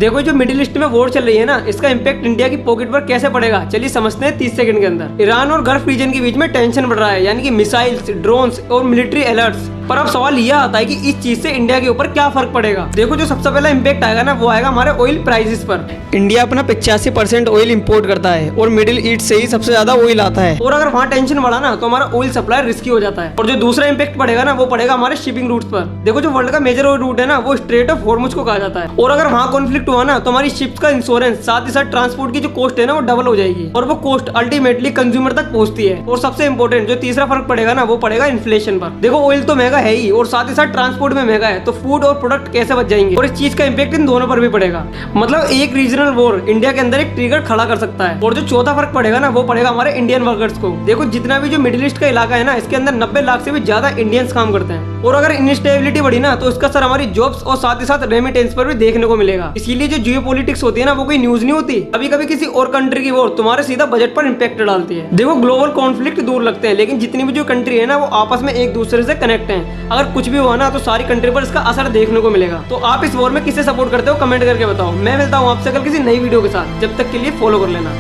देखो जो middle east में वॉर चल रही है ना, इसका इम्पैक्ट इंडिया की पॉकेट पर कैसे पड़ेगा, चलिए समझते हैं 30 सेकंड के अंदर। ईरान और गल्फ रीजन के बीच में टेंशन बढ़ रहा है, यानी कि मिसाइल्स, ड्रोन्स और मिलिट्री अलर्ट्स। पर अब सवाल यह आता है कि इस चीज से इंडिया के ऊपर क्या फर्क पड़ेगा। देखो जो सबसे पहला इम्पैक्ट आएगा ना, वो आएगा हमारे ऑयल प्राइसेस पर। इंडिया अपना 85% ऑयल इंपोर्ट करता है और मिडिल ईस्ट से ही सबसे ज्यादा ऑयल आता है, और अगर वहाँ टेंशन बढ़ा ना तो हमारा ऑयल सप्लाई रिस्की हो जाता है। और जो दूसरा इम्पैक्ट पड़ेगा ना, वो पड़ेगा हमारे शिपिंग रूट्स पर। देखो जो वर्ल्ड का मेजर ऑयल रूट है ना, वो स्ट्रेट ऑफ हॉर्मुज को कहा जाता है, और अगर वहाँ कॉन्फ्लिक्ट हुआ ना तो हमारी शिप्स का इंश्योरेंस, साथ ही साथ ट्रांसपोर्ट की जो कॉस्ट है ना, वो डबल हो जाएगी, और वो कॉस्ट अल्टीमेटली कंज्यूमर तक पहुंचती है। और सबसे इंपॉर्टेंट जो तीसरा फर्क पड़ेगा ना, वो पड़ेगा इन्फ्लेशन पर। देखो ऑयल तो महंगा है ही, और साथ ही साथ ट्रांसपोर्ट में महंगा है, तो फूड और प्रोडक्ट कैसे बच जाएंगे, और इस चीज का इम्पैक्ट इन दोनों पर भी पड़ेगा। मतलब एक रीजनल वॉर इंडिया के अंदर एक ट्रिगर खड़ा कर सकता है। और जो चौथा फर्क पड़ेगा ना, वो पड़ेगा हमारे इंडियन वर्कर्स को। देखो जितना भी जो मिडिल ईस्ट का इलाका है ना, इसके अंदर 90 लाख से भी ज्यादा इंडियंस काम करते हैं, और अगर इनस्टेबिलिटी बढ़ी ना तो इसका असर हमारी जॉब्स और साथ ही साथ रेमिटेंस पर भी देखने को मिलेगा। इसीलिए जो जियोपॉलिटिक्स होती है ना, वो कोई न्यूज नहीं होती, कभी कभी किसी और कंट्री की वॉर तुम्हारे सीधा बजट पर इंपैक्ट डालती है। देखो ग्लोबल कॉन्फ्लिक्ट दूर लगते हैं, लेकिन जितनी भी जो कंट्री है ना, वो आपस में एक दूसरे से कनेक्ट हैं। अगर कुछ भी हुआ ना तो सारी कंट्री पर इसका असर देखने को मिलेगा। तो आप इस वॉर में किसे सपोर्ट करते हो, कमेंट करके बताओ। मैं मिलता हूँ आपसे कल किसी नई वीडियो के साथ, जब तक के लिए फॉलो कर लेना।